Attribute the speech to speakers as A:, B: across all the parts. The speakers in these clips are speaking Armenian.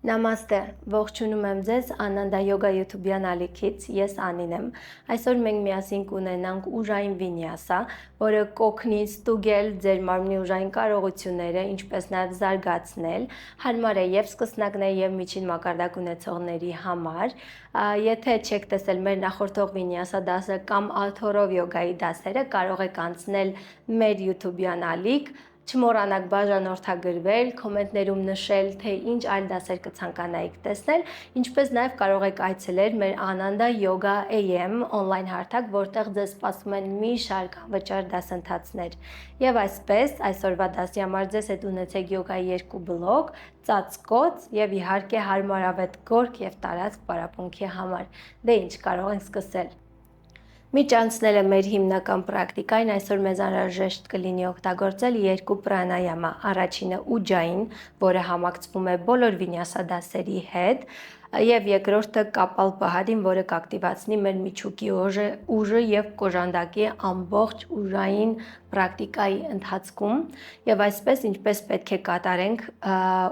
A: Նամաստե, ողջունում եմ ձեզ Անանդա յոգա YouTube-յան ալիքից, ես Անին եմ։ Այսօր մենք միասին կունենանք ուժային վինյասա, որը կօգնի ստուգել ձեր մարմնի ուժային կարողությունները, ինչպես նաև զարգացնել, հարմար է եւ սկսնակներ եւ միջին մակարդակ ունեցողների համար։ Եթե չեք տեսել մեր նախորդող վինյասա դասը կամ աթորով յոգայի դասերը, կարող եք անցնել մեր YouTube-յան ալիք, չմոռանաք բաժանորդագրվել, կոմենտներում նշել, թե ինչ այլ դասեր կցանկանայիք տեսնել, ինչպես նաև կարող եք այցելել մեր Ananda Yoga AM on-line հարթակ, որտեղ ձեզ սպասում են մի շարք անվճար դասընթացներ։ Եվ այսպես, այսօրվա դասի համար ձեզ հետ ունեցեք յոգայի 2 բլոկ, ծածկոց եւ իհարկե հարմարավետ գորգ եւ տարածք պարապմունքի համար։ Դե ինչ, կարող ենք սկսել։ Միջ անցնելը մեր հիմնական պրակտիկային, այսօր մեզ անհրաժեշտ կլինի օգտագործել երկու պրանայամա, առաջինը ուջային, որը համակցվում է բոլոր վինյասա դասերի հետ, եւ երկրորդը կապալպահարին, որը կակտիվացնի մեր միջուկի ուժը եւ կոժանդակի ամբողջ ուժային պրակտիկայի ընթացքում, եւ այսպես ինչպես պետք է կատարենք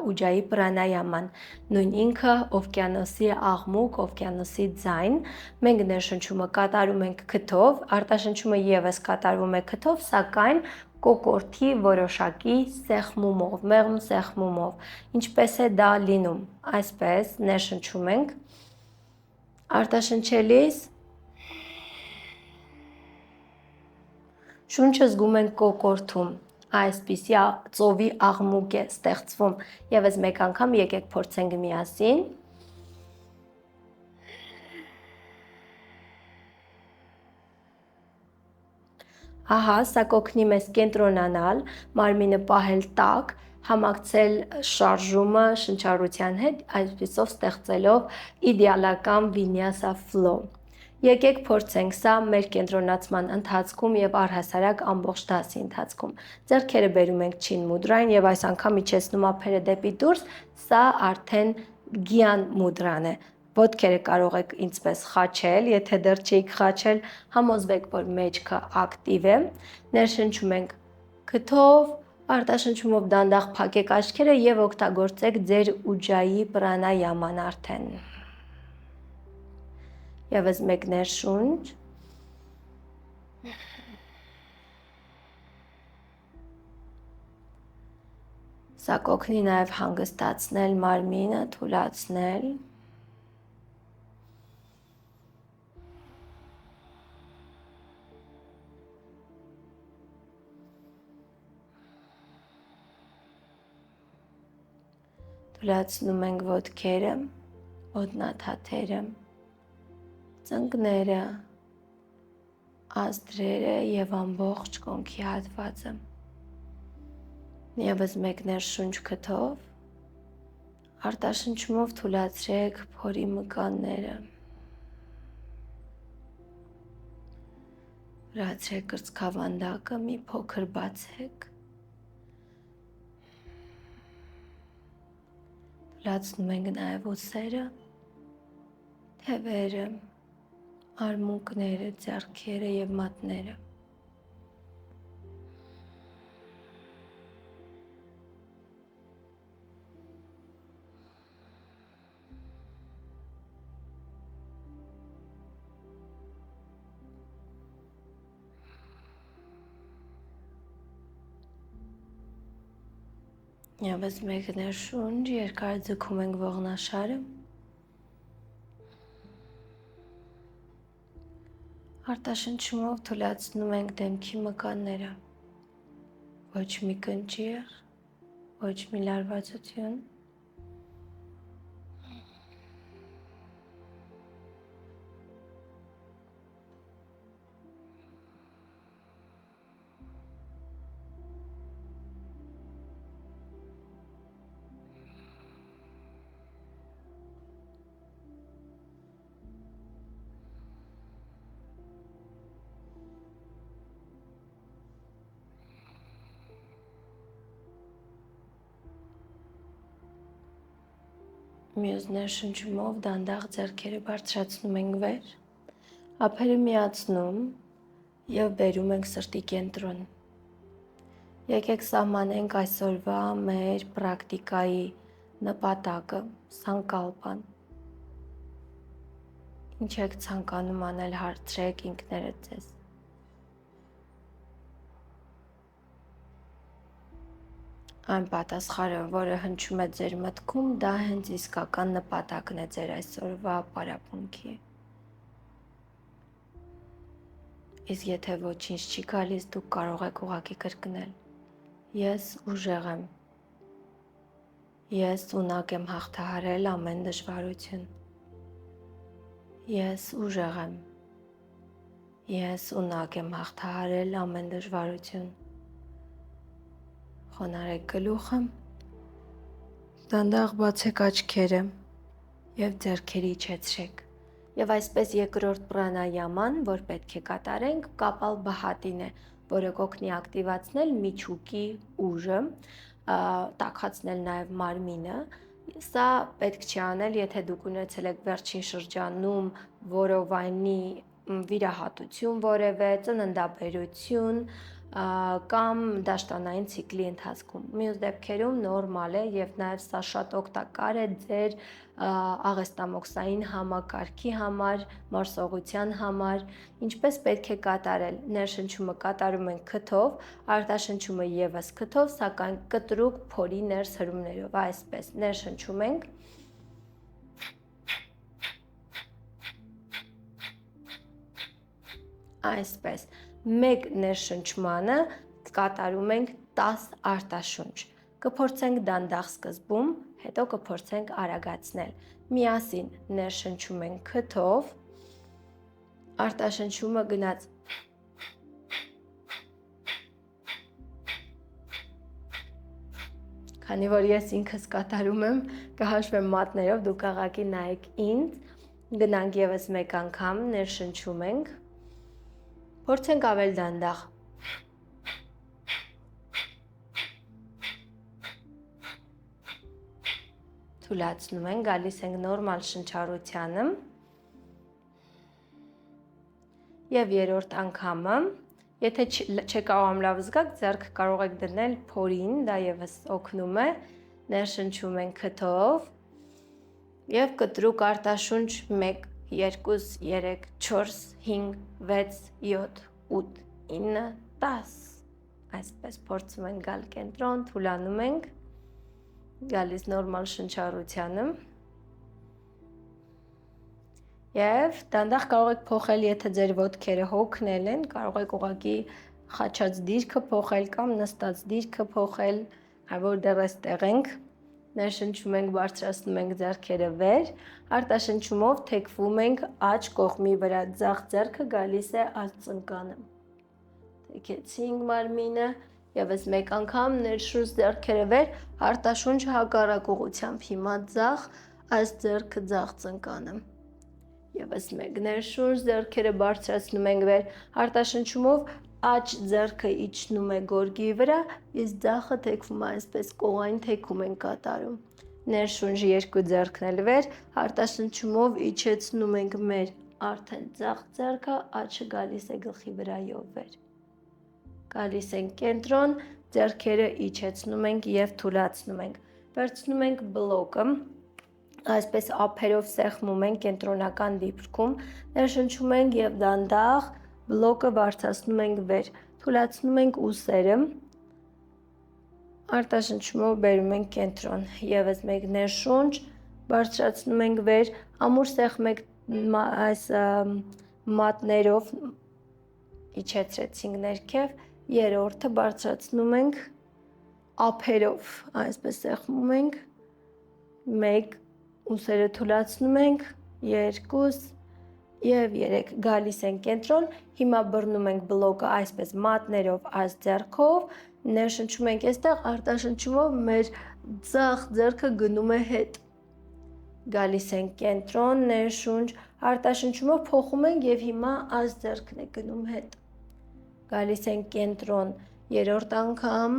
A: ուջայի պրանայաման, նույն ինքը օվկիանոսի աղմուկ, օվկիանոսի ձայն, մենք ներշնչումը կատարում ենք քթով, արտաշնչումը եւս կատարվում է քթով, սակայն կոկորդի որոշակի սեղմումով, մեղմ սեղմումով, ինչպես է դա լինում, այսպես ներշնչում ենք, արտաշնչելիս շունչը զգում ենք կոկորդում, այսպիսի ծովի աղմուկ է ստեղծվում, եւս մեկ անգամ եկեք փորձենք միասին, ահա, սա կօգնի մեզ կենտրոնանալ, մարմինը պահել տաք, համակցել շարժումը շնչառության հետ, այսպիսով ստեղծելով իդեալական վինյասա ֆլո։ Եկեք փորձենք սա մեր կենտրոնացման ընթացքում եւ առհասարակ ամբողջ դասի ընթացքում։ Ձեռքերը բերում ենք չին մուդրային եւ այս անգամ իջեցնում ափերը դեպի դուրս, սա արդեն գյան մուդրան է։ Ոտքերը կարող եք ինչպես խաչել, եթե դեռ չեք խաչել, համոզվեք, որ մեջքը ակտիվ է, ներշնչում ենք քթով, արտաշնչումով դանդաղ փակեք աչքերը եւ օգտագործեք ձեր ուջայի պրանայաման արդեն։ Եվս մեկ ներշունչ։ Սա կօգնի նաև հանգստացնել մարմինը, թուլացնել։ Թուլացնում ենք ոտքերը, ոտնաթաթերը, ծնկները, ազդրերը եւ ամբողջ կոնքի հատվածը։ Եվս մեկ ներշունչ քթով, արտաշնչումով թուլացրեք փորի մկանները։ Վրացրեք կրծքավանդակը, մի փոքր բացեք։ Թուլացնում ենք նաև ուսերը, թևերը, արմունկները, ձեռքերը եւ մատները։ Եվս մեկ ներշունչ, երկար ձգում ենք ողնաշարը, արտաշնչումով թուլացնում ենք դեմքի մկանները, ոչ մի կնճիռ, ոչ մի լարվածություն, մյուս ներշնչումով դանդաղ ձեռքերը բարձրացնում ենք վեր, ափերը միացնում եւ բերում ենք սրտի կենտրոն։ Եկեք սահմանենք այսօրվա մեր պրակտիկայի նպատակը, սանկալպան։ Ինչ եք ցանկանում անել, հարցրեք ինքներդ ձեզ։ Այն պատասխանը, որը հնչում է ձեր մտքում, դա հենց իսկական նպատակն է ձեր այսօրվա պարապմունքի։ Իսկ եթե ոչինչ չի գալիս, դուք կարող եք ուղղակի կրկնել. Ես ուժեղ եմ։ Ես ունակ եմ հաղթահարել ամեն դժվարություն։ Ես ուժեղ եմ։ Ես ունակ եմ հաղթահարել ամեն դժվարություն։ Խոնարհեք գլուխը, դանդաղ բացեք աչքերը և ձեռքերը իջեցրեք։ Եվ այսպես երկրորդ պրանայաման, որ պետք է կատարենք, կապալբհատին է, որը կօգնի ակտիվացնել միջուկի ուժը, տաքացնել նաև մարմինը։ Սա պետք չի անել, եթե դուք ունեցել եք վերջին շրջանում որովայնի վիրահատություն որևէ, ծննդաբերություն կամ դաշտանային ցիկլի ընթացքում։ Մյուս դեպքերում նորմալ է եւ նաեւ սա շատ օգտակար է ձեր աղեստամոքսային համակարգի համար, մարսողության համար։ Ինչպես պետք է կատարել։ Ներշնչումը կատարում ենք քթով, արտաշնչումը եւս քթով, սակայն կտրուկ փորի ներսհրումներով, այսպես ներշնչում ենք այսպես մեկ ներշնչմանը կատարում ենք 10 արտաշունչ։ Կփորձենք դանդաղ սկզբում, հետո կփորձենք արագացնել։ Միասին ներշնչում ենք քթով, արտաշնչումը գնաց Քանի որ ես ինքս կատարում եմ, կհաշվեմ մատներով, դուք աղակի նայեք ինձ, գնանք եւս մեկ անգամ, ներշնչում ենք, փորձենք ավել դանդաղ։ Թուլացնում ենք, գալիս ենք նորմալ շնչառությանը եւ երրորդ անգամը, եթե չեք կարողam լավ զգաք, ձեռք կարող եք դնել փորին, դա եւս օգնում է, ներշնչում ենք քթով եւ կտրուկ արտաշունչ 1, 2, 3, 4, 5, 6, 7, 8, 9, 10, այսպես փորձում ենք գալ կենտրոն, թուլանում ենք, գալիս նորմալ շնչառությանը եւ դանդաղ կարող եք փոխել, եթե ձեր ոտքերը հոգնել են, կարող եք ուղղակի խաչած դիրքը փոխել կամ նստած դիրքը փոխել, որ դեռ էստեղ ենք, ներշնչում ենք, բարձրացնում ենք ձեռքերը վեր, արտաշնչումով թեքվում ենք աջ կողմի վրա, ձախ ձեռքը գալիս է աջ ծնկանը։ Թեքեցինք մարմինը, եւս մեկ անգամ ներշուշ ձեռքերը վեր, արտաշունչը հակառակ ուղղությամբ, հիմա ձախ, այս ձեռքը ձախ ծնկանը։ Եվս մեկ ներշունչ, ձեռքերը բարձրացնում ենք վեր, արտաշնչումով աջ ձեռքը իջնում է գորգի վրա, իսկ ձախը թեքվում է այսպես կողային թեքում ենք կատարում։ Ներշունչ երկու ձեռքն էլ վեր, արտաշնչումով իջեցնում ենք մեր արդեն ձախ ձեռքը, աջը գալիս է գլխի վրայով վեր։ Գալիս ենք կենտրոն, ձեռքերը իջեցնում ենք եւ թուլացնում ենք։ Վերցնում ենք բլոկը, այսպես ափերով սեղմում ենք կենտրոնական դիպրքում, ներշնչում ենք եւ դանդաղ բլոկը բարձրացնում ենք վեր, թուլացնում ենք ուսերը, արտաշնչումով բերում ենք կենտրոն, եւս մեկ ներշունչ, բարձրացնում ենք վեր, ամուր սեղմեք այս մատներով, իջեցրեցինք ներքև, երրորդը բարձրացնում ենք ափերով, այսպես սեղմում ենք, 1, ուսերը թուլացնում ենք, 2 եւ 3, գալիս ենք կենտրոն, հիմա բռնում ենք բլոկը այսպես մատներով այս ձեռքով, ներշնչում ենք այստեղ, արտաշնչումով մեր ձախ ձեռքը գնում է հետ։ Գալիս ենք կենտրոն, ներշունչ, արտաշնչումով փոխում ենք եւ հիմա այս ձեռքն է գնում հետ։ Գալիս ենք կենտրոն, երրորդ անգամ,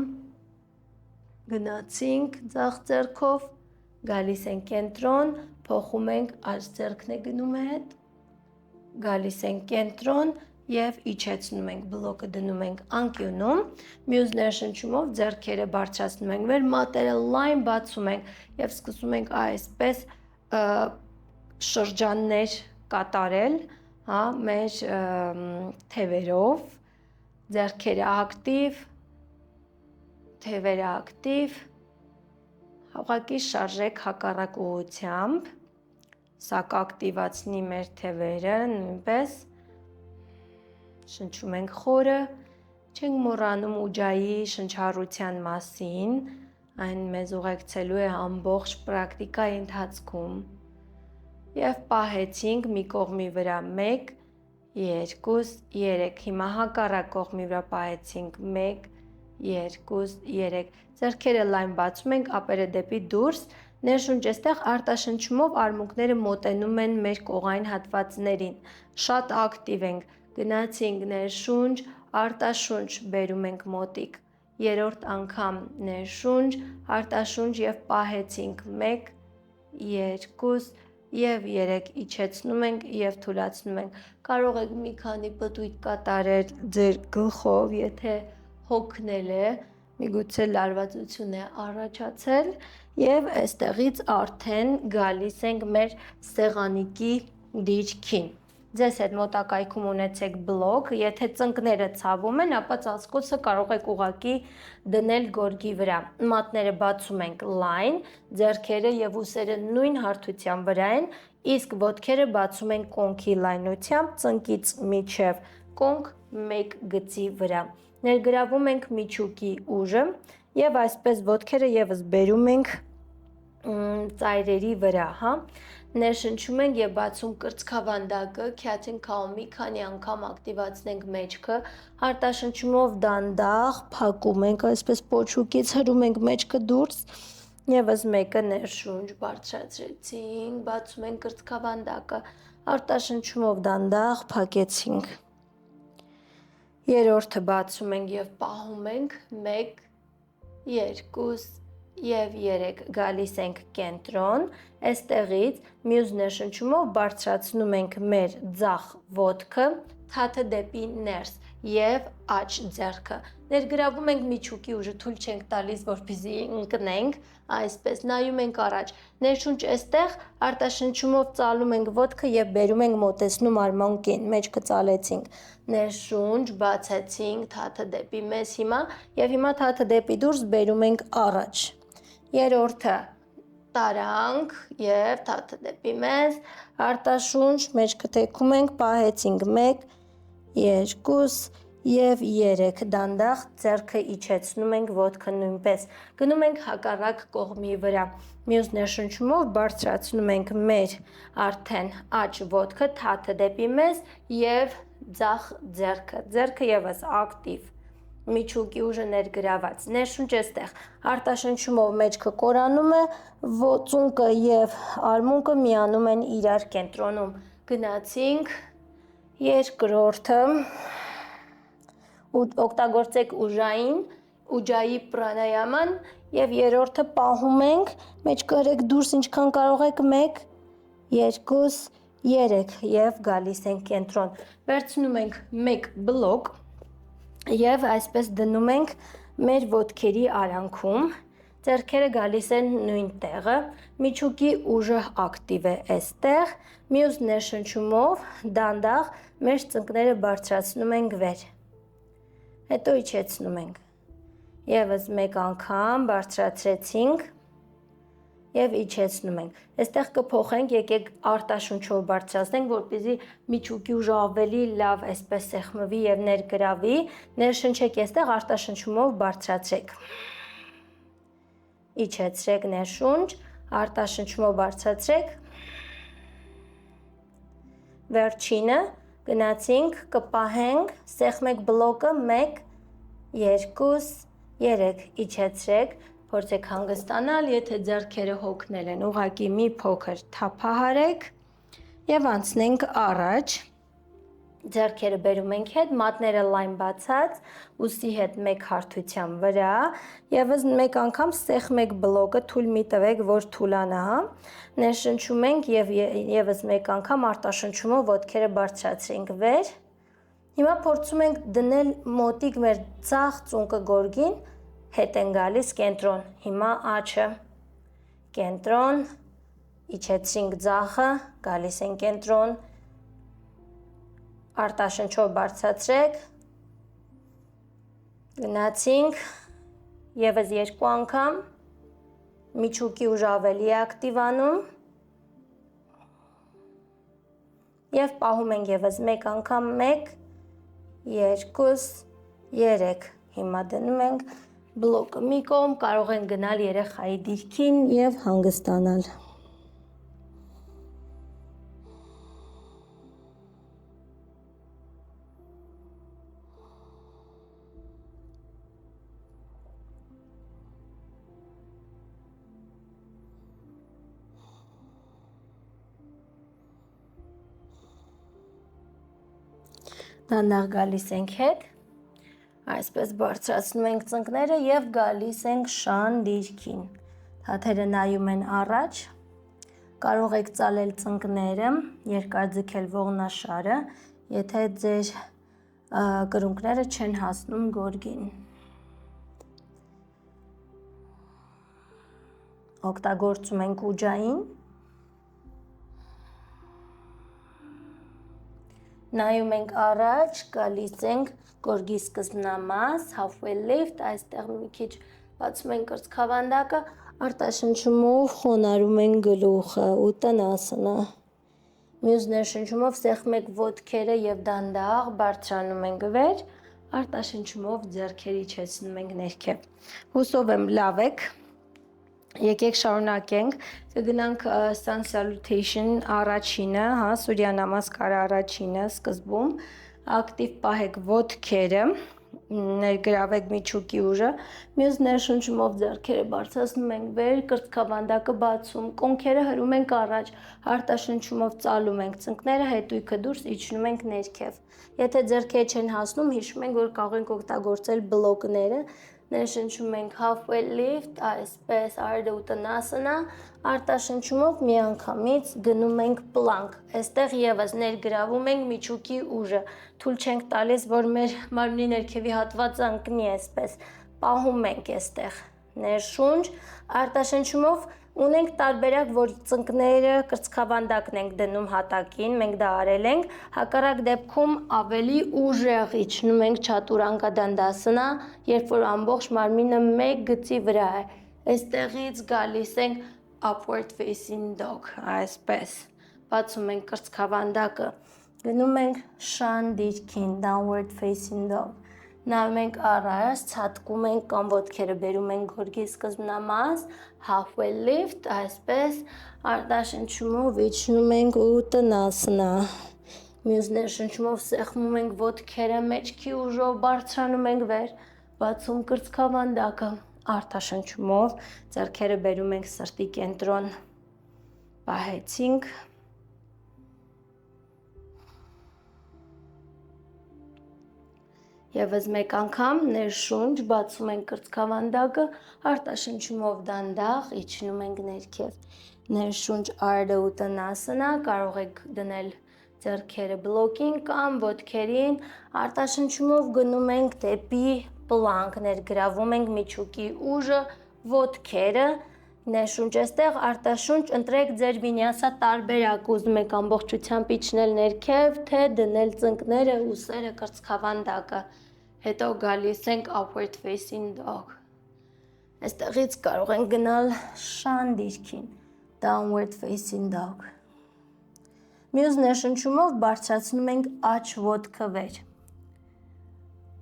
A: գնացինք ձախ ձեռքով, գալիս ենք կենտրոն, փոխում ենք այս ձեռքն է գնում հետ, գալիս ենք կենտրոն, եւ իջեցնում ենք բլոկը դնում ենք անկյունում, մյուս ներշնչումով ձեռքերը բարձրացնում ենք վեր, մատերը լայն բացում ենք եւ սկսում ենք այսպես շրջաններ կատարել, հա, մեր թևերով, ձեռքերը ակտիվ, թևերը ակտիվ, ուղղակի շարժեք հակառակ ուղղությամբ, սա կակտիվացնի մեր թևերը նույնպես, շնչում ենք խորը, չենք մոռանում ուջայի շնչառության մասին, այն մեզ ուղեկցելու է ամբողջ պրակտիկայի ընթացքում և պահեցինք մի կողմի վրա 1, 2, 3, հիմա հակառակ կողմի վրա պահեցինք 1, 2, 3, ձեռքերը լայն բացում ենք, ափերը դեպի դուրս, ներշունչ էստեղ արտաշնչումով արմունկները մոտենում են մեր կողային հատվածներին, շատ ակտիվ ենք, գնացինք ներշունչ, արտաշունչ բերում ենք մոտիկ, երրորդ անգամ ներշունչ, արտաշունչ և պահեցինք 1, 2 և 3 իջեցնում ենք և թուլացնում ենք, կարող եք մի քանի պտույտ կատարել ձեր գլխով, եթե հոգնել է, միգուցե լարվածություն է առաջացել և այստեղից արդեն գալիս ենք մեր սեղանիկի դիրքին, ձեզ հետ մոտակայքում ունեցեք բլոկ, եթե ծնկները ցավում են, ապա ծածկոցը կարող եք ուղղակի դնել գորգի վրա, մատները բացում ենք լայն, ձեռքերը և ուսերը նույն հարթության վրա են, իսկ ոտքերը բացում ենք կոնքի լայնությամբ, ծնկից մինչև կոնք 1 գծի վրա, ներգրավում ենք միջուկի ուժը և այսպես ոտքերը ևս բերում ենք ծայրերի վրա, հա, ներշնչում ենք և բացում կրծքավանդակը, cat and cow մի քանի անգամ ակտիվացնենք մեջքը, արտաշնչումով դանդաղ փակում ենք, այսպես պոչուկից հրում ենք մեջքը դուրս, ևս մեկը ներշունչ բարձրացրեցինք, բացում ենք կրծքավանդակը, արտաշնչումով դանդաղ փակեցինք, երրորդը բացում ենք և պահում ենք 1, 2 և 3, գալիս ենք կենտրոն, այստեղից մյուս ներշնչումով բարձրացնում ենք մեր ձախ ոտքը, թաթը դեպի ներս և աջ ձեռքը, ներգրավում ենք միջուկի ուժը, թույլ չենք տալիս, որպեսզի ընկնենք, այսպես նայում ենք առաջ, ներշունչ էստեղ, արտաշնչումով ծալում ենք ոտքը և բերում ենք մոտեցնում արմունկին, մեջքը ծալեցինք, ներշունչ, բացեցինք, թաթը դեպի մեզ հիմա և հիմա թաթը դեպի դուրս բերում ենք առաջ, երրորդը տարանք և թաթը դեպի մեզ, արտաշունչ, մեջքը թեքում ենք, պահեցինք 1, 2 և 3, դանդաղ ձեռքը իջեցնում ենք, ոտքը նույնպես, գնում ենք հակառակ կողմի վրա, մյուս ներշնչումով բարձրացնում ենք մեր արդեն աջ ոտքը, թաթը դեպի մեզ և ձախ ձեռքը, ձեռքը ևս ակտիվ, միջուկի ուժը ներգրաված, ներշունչ էստեղ, արտաշնչումով մեջքը կորանում է, ծունկը և արմունկը միանում են իրար կենտրոնում, գնացինք, երկրորդը, օգտագործեք ուջայի պրանայաման և երրորդը պահում ենք, մեջքը հրեք դուրս ինչքան կարող եք 1, 2, 3 և գալիս ենք կենտրոն, վերցնում ենք մեկ բլոկ և այսպես դնում ենք մեր ոտքերի արանքում, ձեռքերը գալիս են նույն տեղը, միջուկի ուժը ակտիվ է այստեղ, մյուս ներշնչումով դանդաղ մեր ծնկները բարձրացնում ենք վեր, հետո իջեցնում ենք, ևս մեկ անգամ բարձրացրեցինք և իջեցնում ենք, այստեղ կփոխենք, եկեք արտաշունչով բարձրացնենք, որպեսզի միջուկի ուժը ավելի լավ այսպես սեղմվի և ներգրավի, ներշնչեք այստեղ, արտաշնչումով բարձրացրեք, իջեցրեք ներշունչ, արտաշնչումով բարձրացրեք, վերջինը, գնացինք, կպահենք, սեղմեք բլոկը 1, 2, 3, իջեցրեք, փորձեք հանգստանալ, եթե ձեռքերը հոգնել են, ուղղակի մի փոքր թափահարեք և անցնենք առաջ, ձեռքերը բերում ենք հետ, մատները լայն բացած, ուսի հետ մեկ հարթության վրա, ևս մեկ անգամ սեղմեք բլոկը, թույլ մի տվեք, որ թուլանա, ներշնչում ենք և ևս մեկ անգամ արտաշնչումով ոտքերը բարձրացրենք վեր Հիմա փորձում ենք դնել մոտիկ մեր ցախ ծունկը գորգին, հետ են գալիս կենտրոն։ Հիմա աչը կենտրոն, իջեցրինք ձախը, գալիս են կենտրոն, արտաշնչով բարձրացրեք, գնացինք, ևս 2 անգամ, միջուկի ուժ ավելի է ակտիվանում, և պահում ենք ևս 1 անգամ, 1, 2, 3, հիմա դնում ենք բլոկը մի կողմ, կարող են գնալ երեխայի դիրքին և հանգստանալ։ Դանդաղ գալիս ենք հետ, այսպես բարձրացնում ենք ծնկները և գալիս ենք շան դիրքին, թաթերը նայում են առաջ, կարող եք ծալել ծնկները, երկար ձգել ողնաշարը, եթե ձեր կրունկները չեն հասնում գորգին։ Օգտագործում ենք ուջային, նայում ենք առաջ, գալիս ենք գորգի սկզբնամաս, halfway lift, այստեղ մի քիչ բացում ենք կրծքավանդակը, արտաշնչումով խոնարհում ենք գլուխը, ուտանասանա։ Մյուս ներշնչումով սեղմում ենք ոտքերը և դանդաղ բարձրանում ենք վեր, արտաշնչումով ձեռքերը իջեցնում ենք ներքև։ Հուսով եմ լավ եք։ Եկեք շարունակենք, կգնանք sun salutation առաջինը, Surya Namaskar առաջինը սկզբում, ակտիվ պահեք ոտքերը, ներգրավեք միջուկի ուժը, մյուս ներշնչումով ձեռքերը բարձրացնում ենք վեր, կրծքավանդակը բացում, կոնքերը հրում ենք առաջ, արտաշնչումով ծալում ենք ծնկները, հետույքը դուրս, իջնում ենք ներքև։ Եթե ձեռքերը չեն հասնում, հիշում ենք, որ կարող ենք օգտագործել բլոկները, ներշնչում ենք halfway lift, այսպես Ardha Uttanasana, արտաշնչումով միանգամից գնում ենք plank, այստեղ ևս ներգրավում ենք միջուկի ուժը, թույլ չենք տալիս, որ մեր մարմնի ներքևի հատվածը ընկնի այսպես, պահում ենք այստեղ, ներշունչ, արտաշնչումով ունենք տարբերակ, որ ծնկները կրծքավանդակն ենք դնում հատակին, մենք դա արել ենք, հակառակ դեպքում ավելի ուժեղ իջնում ենք Chaturanga Dandasana, երբ որ ամբողջ մարմինը մեկ գծի վրա է, այստեղից գալիս ենք upward facing dog, այսպես, բացում ենք կրծքավանդակը, գնում ենք շան դիրքին, downward facing dog, նայում ենք առաջ, ցատկում ենք կամ ոտքերը բերում ենք գորգի սկզբնամաս, halfway lift, այսպես, արտաշնչումով իջնում ենք Uttanasana, մյուս ներշնչումով սեղմում ենք ոտքերը մեջքի ուժով, բարձրանում ենք վեր, բացում կրծքավանդակը, արտաշնչումով ձեռքերը բերում ենք սրտի կենտրոն, պահեցինք, ևս մեկ անգամ ներշունչ, բացում ենք կրծքավանդակը, արտաշնչումով դանդաղ, իջնում ենք ներքև, ներշունչ Ardha Uttanasana, կարող եք դնել ձեռքերը բլոկին կամ ոտքերին, արտաշնչումով գնում ենք դեպի plank, ներգրավում ենք միջուկի ուժը, ոտքերը, ներշունչ էստեղ, արտաշունչ, ընտրեք ձեր վինյասա տարբերակ, ուզում եք ամբողջությամբ իջնել ներքև, թե դնել ծնկները, ուսերը, կրծքավանդակը, հետո գալիս ենք upward facing dog, այստեղից կարող ենք գնալ շան դիրքին, downward facing dog, մյուս ներշնչումով բարձրացնում ենք աջ ոտքը վեր,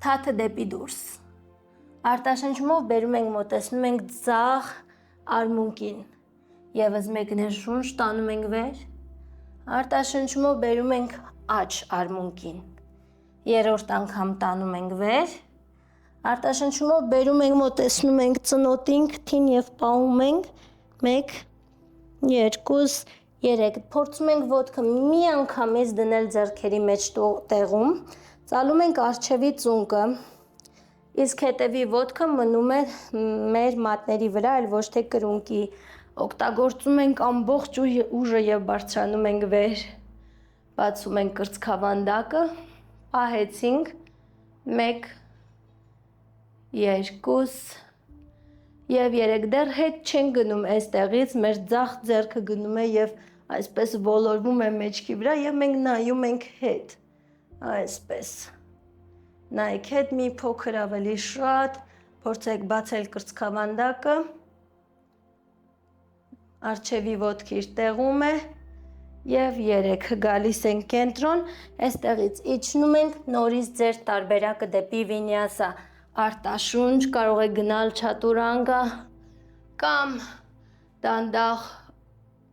A: թաթը դեպի դուրս, արտաշնչումով բերում ենք մոտեցնում ենք ձախ արմունկին, ևս մեկ ներշունչ տանում ենք վեր, արտաշնչումով բերում ենք աջ արմունկին, երրորդ անգամ տանում ենք վեր, արտաշնչումով բերում ենք մոտեցնում ենք ծնոտին, քթին և պահում ենք, 1, 2, 3, փորձում ենք ոտքը մի անգամից դնել ձեռքերի մեջ տեղում, ծալում ենք առջևի ծունկը, իսկ հետևի ոտքը մնում է մեր մատների վրա, այլ ոչ թե կրունկի, օգտագործում ենք ամբողջ ուժը և բարձրանում ենք վեր, բացում ենք կրծքավանդակը, պահեցինք, 1, 2 և 3, դեռ հետ չենք գնում այստեղից, մեր ձախ ձեռքը գնում է և այսպես ոլորվում է մեջքի վրա և մենք նայում ենք հետ, այսպես, նայեք հետ մի փոքր ավելի շատ, փորձեք բացել կրծքավանդակը, առջևի ոտքը իր տեղում է և 3, գալիս ենք կենտրոն, այստեղից իջնում ենք, նորից ձեր տարբերակը դեպի վինյասա, արտաշունչ, կարող եք գնալ չատուրանգա կամ դանդաղ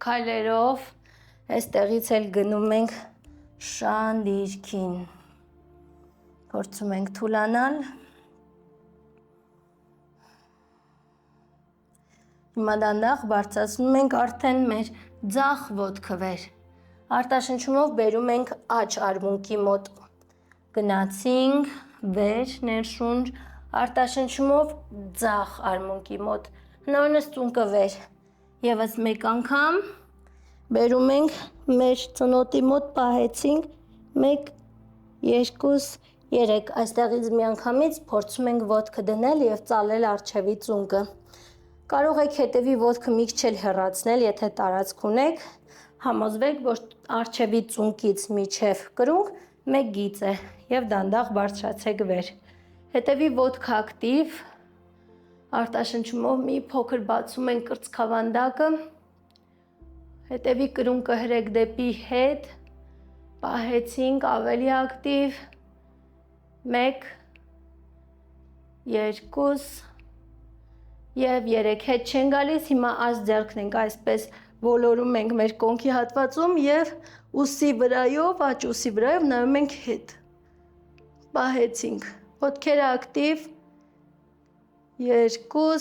A: քայլերով, այստեղից էլ գնում ենք շան դիրքին, փորձում ենք թուլանալ, հիմա դանդաղ բարձրացնում ենք արդեն մեր ձախ ոտքը վեր, արտաշնչումով բերում ենք աջ արմունկի մոտ, գնացինք, վեր, ներշունչ, արտաշնչումով ձախ արմունկի մոտ, հնարավորինս ծունկը վեր, ևս մեկ անգամ, բերում ենք մեր ծնոտի մոտ, պահեցինք, 1, 2, 3, այստեղից միանգամից փորձում ենք ոտքը դնել և ծալել առջևի ծունկը, կարող եք հետևի ոտքը մի քիչ էլ հեռացնել, եթե տարածք ունեք, համոզվեք, որ առջևի ծունկից մինչև կրունկ 1 գիծ է և դանդաղ բարձրացեք վեր, հետևի ոտքը ակտիվ, արտաշնչումով մի փոքր բացում ենք կրծքավանդակը, հետևի կրունկը հրեք դեպի հետ, պահեցինք, ավելի ակտիվ, 1, 2 և 3, հետ չեն գալիս, հիմա աջ ձեռքն ենք այսպես ոլորում ենք մեր կոնքի հատվածում և ուսի վրայով, աջ ուսի վրայով նայում ենք հետ, պահեցինք, ոտքերը ակտիվ, 2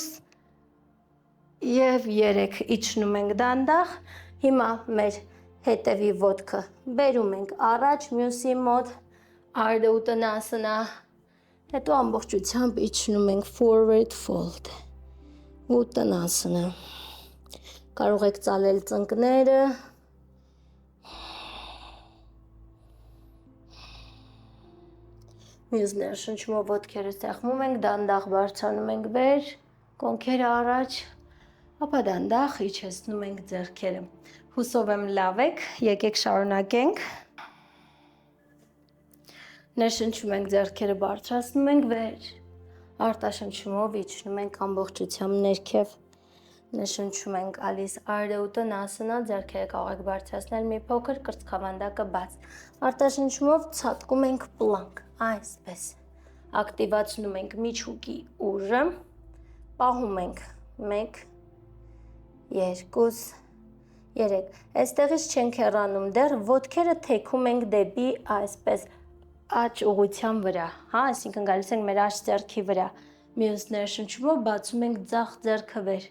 A: և 3, իջնում ենք դանդաղ, հիմա մեր հետևի ոտքը բերում ենք առաջ, մյուսի մոտ, Ardha Uttanasana, հետո ամբողջությամբ իջնում ենք forward fold, Uttanasana, կարող եք ծալել ծնկները, մյուս ներշնչումով ոտքերը սեղմում ենք, դանդաղ բարձրանում ենք վեր, կոնքերը առաջ, ապա դանդաղ իջեցնում ենք ձեռքերը, հուսով եմ լավ եք, եկեք շարունակենք, ներշնչում ենք ձեռքերը բարձրացնում ենք վեր, արտաշնչումով իջնում ենք ամբողջությամբ ներքև, ներշնչում ենք գալիս Ardha Uttanasana, ձեռքերը կարող եք բարձրացնել մի փոքր, կրծքավանդակը բաց, արտաշնչումով ցատկում ենք պլանկ, այսպես, ակտիվացնում ենք միջուկի ուժը, պահում ենք 1, 2, 3, այստեղից չենք հեռանում դեռ, ոտքերը թեքում ենք դեպի այսպես աջ ուղղության վրա, այսինքն գալիս ենք մեր աջ ձեռքի վրա, մյուս ներշնչումով բացում ենք ձախ ձեռքը վեր,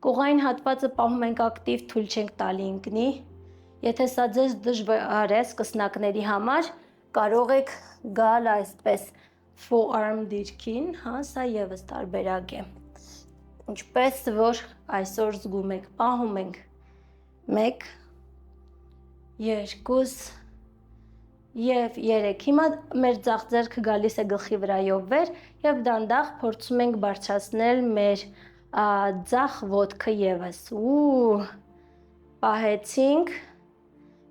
A: կողային հատվածը պահում ենք ակտիվ, թույլ չենք տալի ընկնի, եթե սա ձեզ դժվար է սկսնակների համար, կարող եք գալ այսպես forearm դիրքին, սա ևս տարբերակ է, ինչպես որ այսօր զգում եք, պահում ենք 1, 2 և 3, հիմա մեր ձախ ձեռքը գալիս է գլխի վրայով վեր և դանդաղ փորձում ենք բարձրացնել մեր ձախ ոտքը ևս, պահեցինք,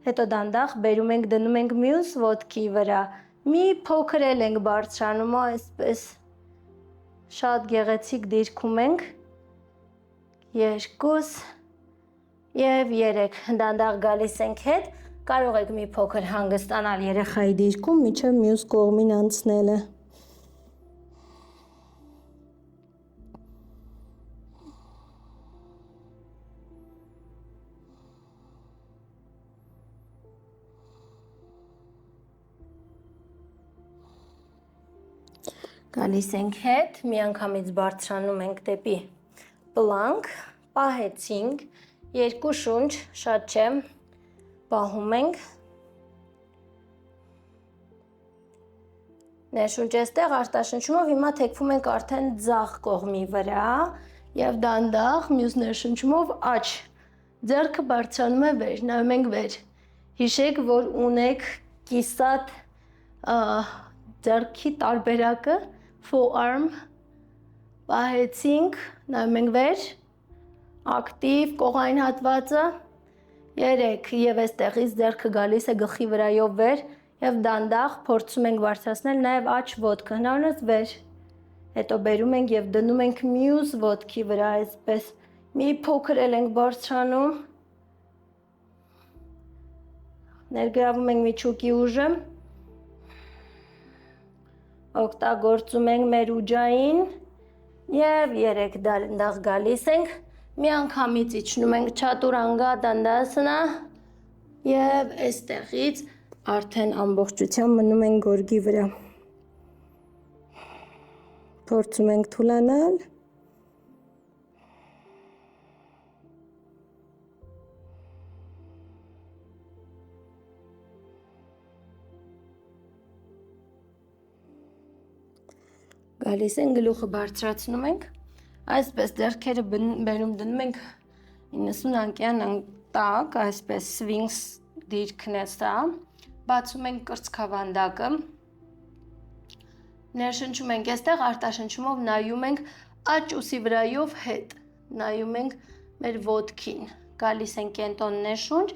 A: հետո դանդաղ բերում ենք դնում ենք մյուս ոտքի վրա, մի փոքր էլ ենք բարձրանում, այսպես շատ գեղեցիկ դիրքում ենք, 2 և 3, դանդաղ գալիս ենք հետ, կարող եք մի փոքր հանգստանալ երեխայի դիրքում, մինչև մյուս կողմին անցնելը, գալիս ենք հետ, միանգամից բարձրանում ենք դեպի պլանկ, պահեցինք, երկու շունչ, շատ չէ, պահում ենք, ներշունչ էստեղ արտաշնչումով հիմա թեքվում ենք արդեն ձախ կողմի վրա և դանդաղ մյուս ներշնչումով աջ, ձեռքը բարձրանում է վեր, նայում ենք վեր, հիշեք, որ ունեք կիսատ ձեռքի տարբերակը forearm պահեցինք, նայում ենք վեր, ակտիվ կողային հատվածը, 3 եւ այստեղից ձեռքը գալիս է գլխի վրայով վեր եւ դանդաղ փորձում ենք բարձրացնել նաեւ աջ ոտքը, հնարավորինս վեր, հետո բերում ենք եւ դնում ենք մյուս ոտքի վրա, այսպես մի փոքր էլ ենք բարձրանում, ներգրավում ենք միջուկի ուժը, օգտագործում ենք մեր ուջային եւ 3 դանդաղ գալիս ենք, մի անգամից իջնում ենք չատուրանգա դանդասանա եւ այստեղից արդեն ամբողջությամբ մնում ենք գորգի վրա, փորձում ենք թուլանալ, գալիս ենք գլուխը բարձրացնում ենք, այսպես ձեռքերը բերում դնում ենք 90 անկյան տակ, այսպես սվինքս դիրքն է սա, բացում ենք կրծքավանդակը, ներշնչում ենք այստեղ, արտաշնչումով նայում ենք աջ ուսի վրայով հետ, նայում ենք մեր ոտքին, գալիս ենք կենտրոն ներշունչ,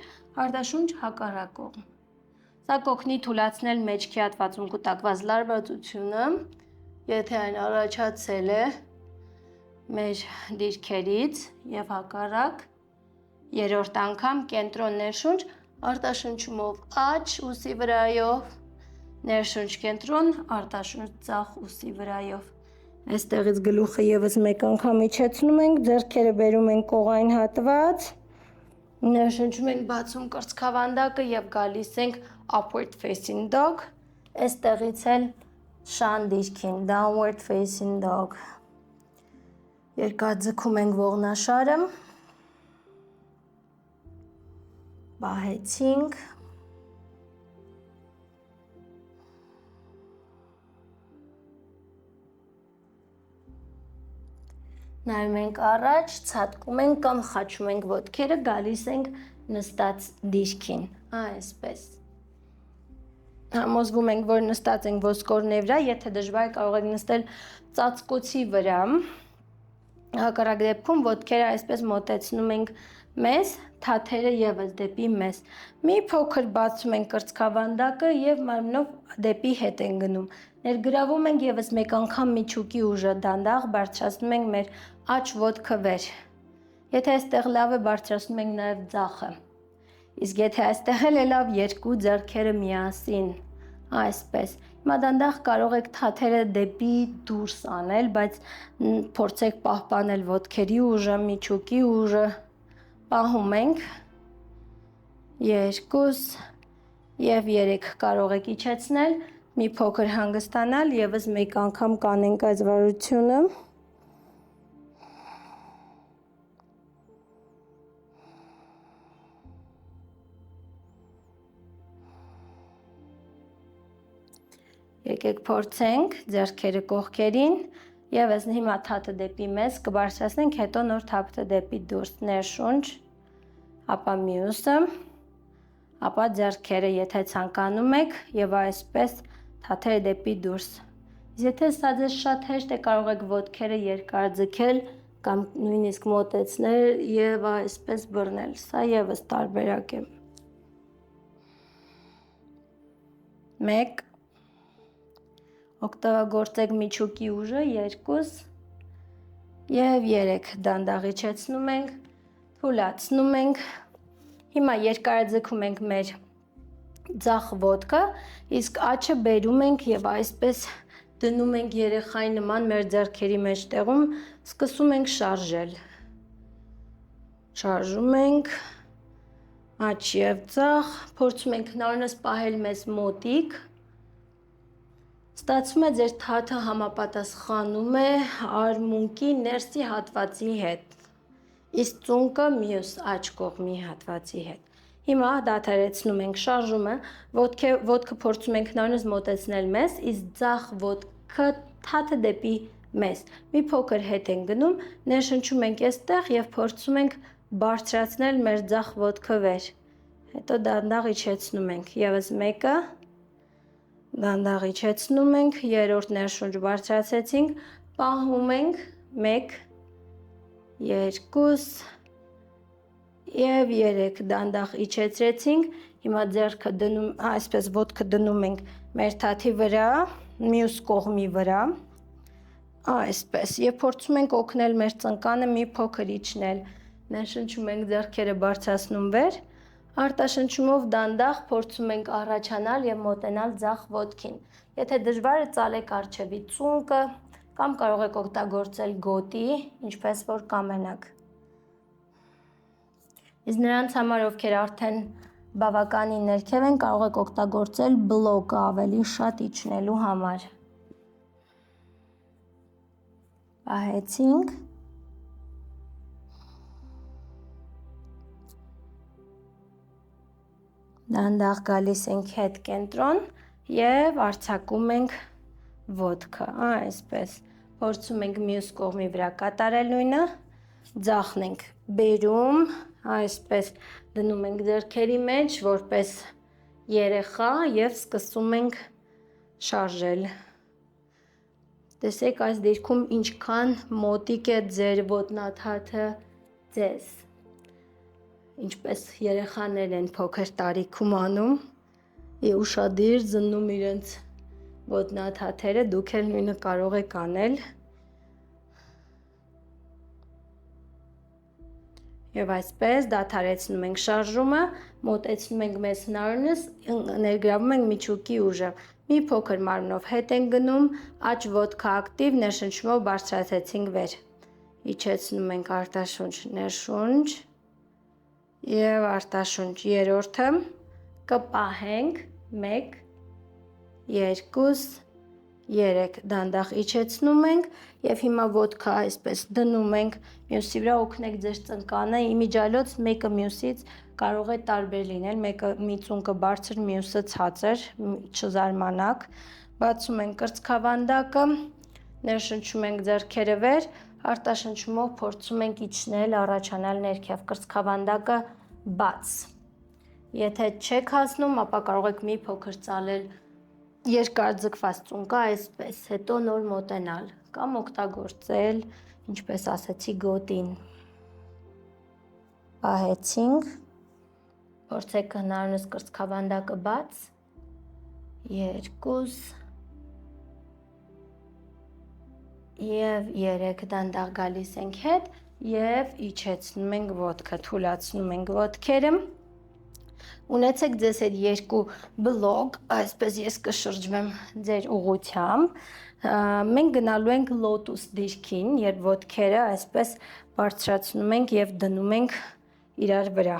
A: արտաշունչ հակառակ կողմ, սա կօգնի թուլացնել մեջքի հատվածում կուտակված լարվածությունը, եթե այն առաջացել է մեր դիրքերից եւ հակառակ, երրորդ անգամ կենտրոն ներշունչ, արտաշնչումով աջ ուսի վրայով, ներշունչ կենտրոն, արտաշունչ ձախ ուսի վրայով, այստեղից գլուխը եւս մեկ անգամ իջեցնում ենք, ձեռքերը բերում ենք կողային հատված, ներշնչում ենք բացում կրծքավանդակը եւ գալիս ենք upward facing dog, այստեղից էլ շան դիրքին, downward facing dog, երկաձգում ենք ողնաշարը, պահեցինք, նայում ենք առաջ, ցատկում ենք կամ խաչում ենք ոտքերը, գալիս ենք նստած դիրքին, այսպես, համոզվում ենք, որ նստած ենք ոսկորների վրա, եթե դժվար կարող եք նստել ծածկոցի վրա, հակառակ դեպքում ոտքերը այսպես մոտեցնում ենք մեզ, թաթերը եւս դեպի մեզ, մի փոքր բացում ենք կրծքավանդակը եւ մարմնով դեպի հետ ենք գնում, ներգրավում ենք եւս մեկ անգամ միջուկի ուժը, դանդաղ բարձրացնում ենք մեր աջ ոտքը վեր, եթե այստեղ լավ է բարձրացնում ենք նաեւ ձախը, իսկ եթե այստեղ էլ է լավ, երկու ձեռքերը միասին, այսպես, հիմա դանդաղ կարող եք թաթերը դեպի դուրս անել, բայց փորձեք պահպանել ոտքերի ուժը, միջուկի ուժը, պահում ենք, 2 եւ 3 կարող եք իջեցնել, մի փոքր հանգստանալ, եւս մեկ անգամ կանենք այս վարությունը, եկեք փորձենք ձեռքերը կողքերին, եւս հիմա թաթը դեպի մեզ կբարձրացնենք, հետո նոր թաթը դեպի դուրս, ներշունչ, ապա մյուսը, ապա ձեռքերը եթե ցանկանում եք եւ այսպես թաթերը դեպի դուրս, եթե սա ձեզ շատ հեշտ է, կարող եք ոտքերը երկար ձգել կամ նույնիսկ մոտեցնել եւ այսպես բռնել, սա եւս տարբերակ է, 1 օգտագործեք միջուկի ուժը, 2 եւ 3 դանդաղ իջեցնում ենք, թուլացնում ենք, հիմա երկարաձգում ենք մեր ձախ ոտքը, իսկ աջը բերում ենք եւ այսպես դնում ենք երեխայի նման մեր ձեռքերի մեջտեղում, սկսում ենք շարժել, շարժում ենք, աջ եւ ձախ, փորձում ենք հնարավորինս պահել մեզ մոտիկ, ստացվում է ձեր թաթը համապատասխանում է արմունկի ներսի հատվածի հետ, իսկ ծունկը մյուս աջ կողմի հատվածի հետ, հիմա դադարեցնում ենք շարժումը, ոտքը փորձում ենք հնարավորինս մոտեցնել մեզ, իսկ ձախ ոտքը թաթը դեպի մեզ, մի փոքր հետ ենք գնում, ներշնչում ենք այստեղ եւ փորձում ենք բարձրացնել մեր ձախ ոտքը վեր, հետո դանդաղ իջեցնում ենք, եւս մեկը, Դանդաղ իջեցնում ենք, երրորդ ներշունչ բարձրացեցինք, պահում ենք 1, 2 և 3, դանդաղ իջեցրեցինք, հիմա ձեռքը դնում, այսպես ոտքը դնում ենք մեր թաթի վրա, մյուս կողմի վրա, այսպես, և փորձում ենք օգնել մեր ծնկանը մի փոքր իջնել, ներշնչում ենք ձեռքերը բարձրացնում վեր, արտաշնչումով դանդաղ փորձում ենք առաջանալ և մոտենալ ձախ ոտքին, եթե դժվար է ծալեք առջևի ծունկը կամ կարող եք օգտագործել գոտի, ինչպես որ կամենաք։ Իսկ նրանց համար, ովքեր արդեն բավականին ներքև են, կարող եք օգտագործել բլոկը ավելի շատ իջնելու համար։ Պահեցինք։ Դանդաղ գալիս ենք հետ կենտրոն և արձակում ենք ոտքը, այսպես, փորձում ենք մյուս կողմի վրա կատարել նույնը, ձախն ենք բերում, այսպես դնում ենք ձեռքերի մեջ, որպես երեխա և սկսում ենք շարժել։ Տեսեք այս դիրքում ինչքան մոտիկ է ձեր ոտնաթաթը ձեզ, ինչպես երեխաներ են փոքր տարիքում անում, ուշադիր զննում իրենց ոտնաթաթերը, դուք էլ նույնը կարող եք անել։ Եվ այսպես դադարեցնում ենք շարժումը, մոտեցնում ենք մեզ հնարինս, ներգրավում ենք միջուկի ուժը, մի փոքր մարմնով հետ ենք գնում, աջ ոտքը ակտիվ, ներշնչումով բարձրացեցինք վեր, իջեցնում ենք արտաշունչ, ներշունչ և արտաշունչ, երրորդը, կպահենք, 1, 2, 3, դանդաղ իջեցնում ենք և հիմա ոտքը այսպես դնում ենք մյուսի վրա, օգնեք ձեր ծնկանը, իմիջիալոց մեկը մյուսից կարող է տարբեր լինել, մեկը մի ծունկը բարձր, մյուսը ցածր, չզարմանաք, բացում ենք կրծքավանդակը, ներշնչում ենք ձեռքերը վեր, արտաշնչումով փորձում ենք իջնել, առաջանալ ներքև, կրծքավանդակը բաց, եթե չեք հասնում, ապա կարող եք մի փոքր ծալել երկար ձգված ծունկը այսպես, հետո նոր մոտենալ կամ օգտագործել, ինչպես ասեցի, գոտին։ Պահեցինք, փորձեք հնարինս կրծքավանդակը բաց, 2 և 3, դանդաղ գալիս ենք հետ և իջեցնում ենք ոտքը, թուլացնում ենք ոտքերը, ունեցեք ձեզ հետ երկու բլոկ, այսպես ես կշրջվեմ ձեր ուղղությամբ, մենք գնալու ենք լոտուս դիրքին, երբ ոտքերը այսպես բարձրացնում ենք և դնում ենք իրար վրա,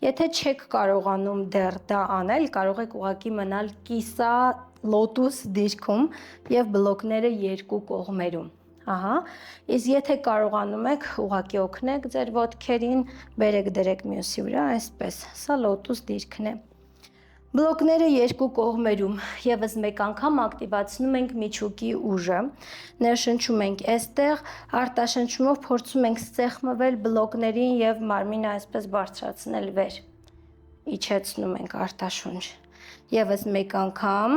A: եթե չեք կարողանում դեռ դա անել, կարող եք ուղղակի մնալ կիսա լոտուս դիրքում և բլոկները երկու կողմերում, իսկ եթե կարողանում եք, ուղղակի օգնեք ձեր ոտքերին, բերեք դրեք մյուսի վրա, այսպես, սա լոտուս դիրքն է։ Բլոկները երկու կողմերում ևս մեկ անգամ ակտիվացնում ենք միջուկի ուժը, ներշնչում ենք այստեղ, արտաշնչումով փորձում ենք սեղմվել բլոկներին և մարմինը այսպես բարձրացնել վեր, իջեցնում ենք արտաշունչ, ևս մեկ անգամ,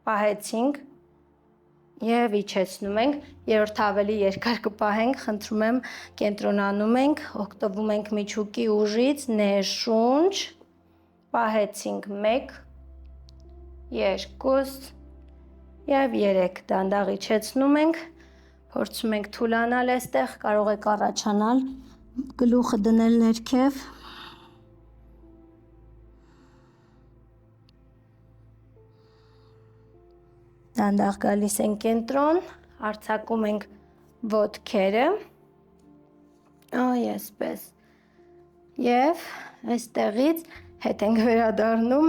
A: պահեցինք և իջեցնում ենք, երրորդը ավելի երկար կպահենք, խնդրում եմ, կենտրոնանում ենք, օգտվում ենք միջուկի ուժից, ներշունչ, պահեցինք 1, 2 և 3, դանդաղ իջեցնում ենք, փորձում ենք թուլանալ այստեղ, կարող եք առաջանալ, գլուխը դնել ներքև, դանդաղ գալիս ենք կենտրոն, արձակում ենք ոտքերը, այսպես, և այստեղից հետ ենք վերադառնում,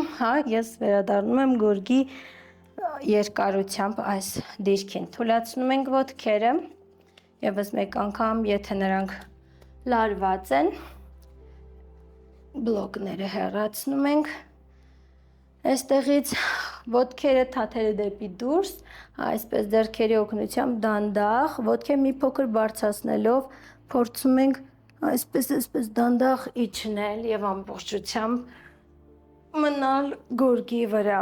A: ես վերադառնում եմ գորգի երկարությամբ այս դիրքին, թուլացնում ենք ոտքերը, ևս մեկ անգամ, եթե նրանք լարված են, բլոկները հեռացնում ենք, այստեղից ոտքերը թաթերը դեպի դուրս, այսպես ձեռքերի օգնությամբ դանդաղ, ոտքերը մի փոքր բարձրացնելով, փորձում ենք այսպես դանդաղ իջնել և ամբողջությամբ մնալ գորգի վրա։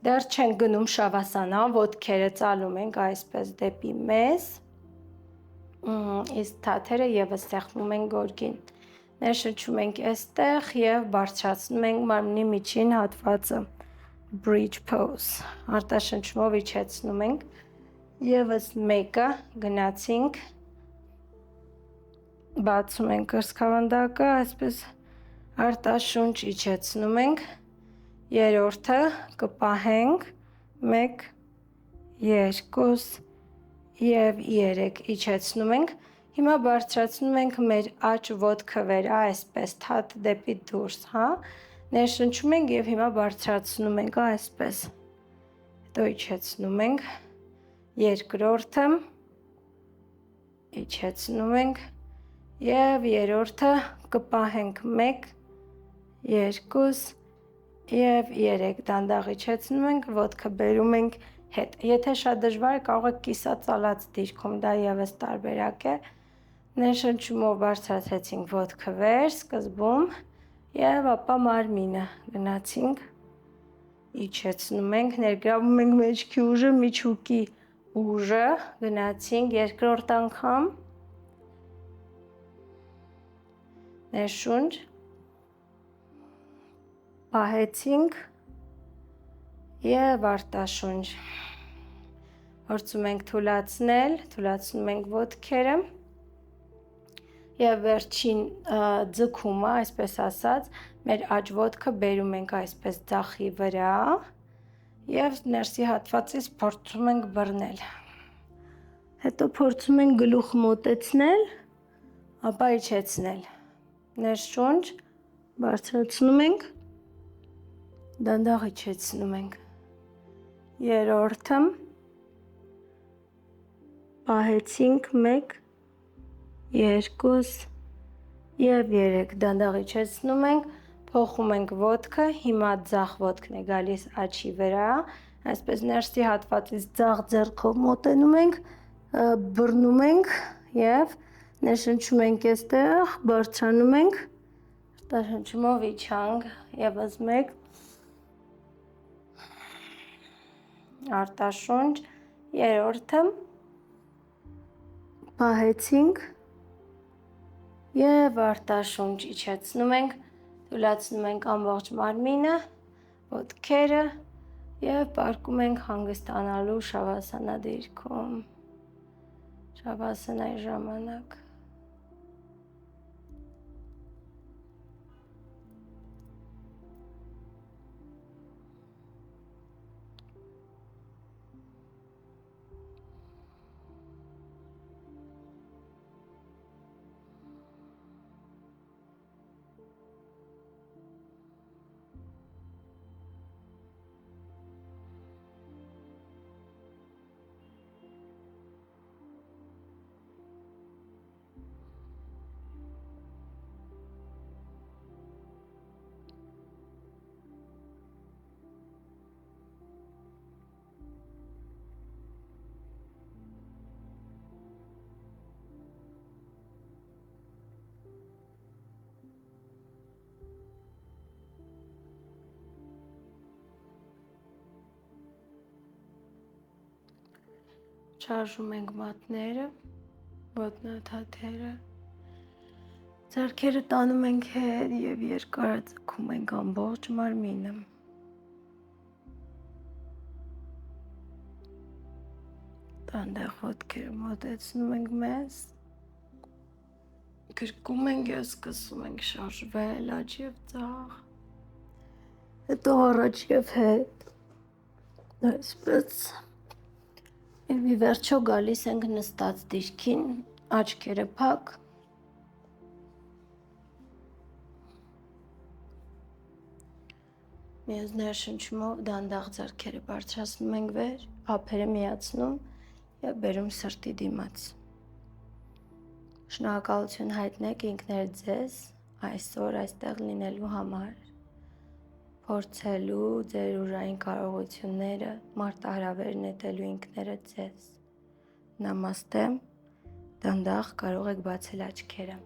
A: Դեռ չենք գնում շավասանա, ոտքերը ծալում ենք այսպես դեպի մեզ, իսկ թաթերը ևս սեղմում ենք գորգին։ Ներշնչում ենք այստեղ և բարձրացնում ենք մարմնի միջին հատվածը, bridge pose, արտաշնչումով իջեցնում ենք, ևս մեկը, գնացինք, բացում ենք կրծքավանդակը, այսպես արտաշունչ իջեցնում ենք, երորդը կպահենք, 1, 2 և 3 իջեցնում ենք, հիմա բարձրացնում ենք մեր աջ ոտքը վրա, այսպես թաթ դեպի դուրս, ներշնչում ենք և հիմա բարձրացնում ենք այսպես, հետո իջեցնում ենք, երկրորդը, իջեցնում ենք և երորդը կպահենք 1, 2 և 3, դանդաղ իջեցնում ենք, ոտքը բերում ենք հետ, եթե շատ դժվար է կարող եք կիսածալած դիրքում, դա ևս տարբերակ է, ներշնչումով բարձրացրեցինք ոտքը վեր սկզբում և ապա մարմինը, գնացինք, իջեցնում ենք, ներգրավում ենք մեջքի ուժը, միջուկի ուժը, գնացինք, երկրորդ անգամ, ներշունչ, պահեցինք և արտաշունչ, փորձում ենք թուլացնել, թուլացնում ենք ոտքերը և վերջին ձգումը, այսպես ասած, մեր աջ ոտքը բերում ենք այսպես ձախի վրա և ներսի հատվածից փորձում ենք բռնել, հետո փորձում ենք գլուխը մոտեցնել, ապա իջեցնել, ներշունչ, բարձրացնում ենք, դանդաղ իջեցնում ենք, երորդը, պահեցինք 1, 2 և 3, դանդաղ իջեցնում ենք, փոխում ենք ոտքը, հիմա ձախ ոտքն է գալիս աջի վրա, այսպես ներսի հատվածից ձախ ձեռքով մոտենում ենք, բռնում ենք և ներշնչում ենք այստեղ, բարձրանում ենք, արտաշնչումով իջանք, ևս մեկ, արտաշունչ, երորդը, պահեցինք և արտաշունչ իջեցնում ենք, թուլացնում ենք ամբողջ մարմինը, ոտքերը և պառկում ենք հանգստանալու շավասանա դիրքում, շավասանայի ժամանակ։ Շարժում ենք մատները, ոտնաթաթերը, ձեռքերը տանում ենք հետ և երկար ձգում ենք ամբողջ մարմինը։ Դանդաղ ոտքերը մոտեցնում ենք մեզ, գրկում ենք և սկսում ենք շարժվել աջ և ձախ, հետո առաջ և հետ, այսպես, և ի վերջո գալիս ենք նստած դիրքին, աչքերը փակ, Ես ներշնչումով դանդաղ ձեռքերը բարձրացնում ենք վեր, ափերը միացնում և բերում սրտի դիմաց։ Շնորհակալություն հայտնեք ինքներդ ձեզ այսօր այստեղ լինելու համար, փորձելու ձեր ուժային կարողությունները, մարտահրավեր նետելու ինքներդ ձեզ։ Նամաստե, դանդաղ կարող եք բացել աչքերը։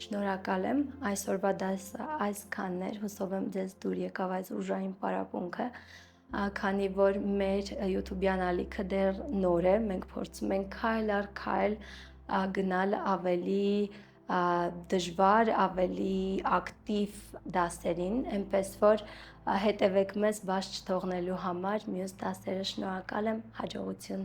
A: Շնորհակալ եմ, այսօրվա դասը այսքանն էր, հուսով եմ ձեզ դուր եկավ այս ուժային պարապմունքը, քանի որ մեր YouTube-յան ալիքը դեռ նոր է, մենք փորձում ենք քայլ առ քայլ գնալ ավելի դժվար, ավելի ակտիվ դասերին, այնպես որ հետևեք մեզ բաց չթողնելու համար մյուս դասերը։ Շնորհակալ եմ, հաջողություն։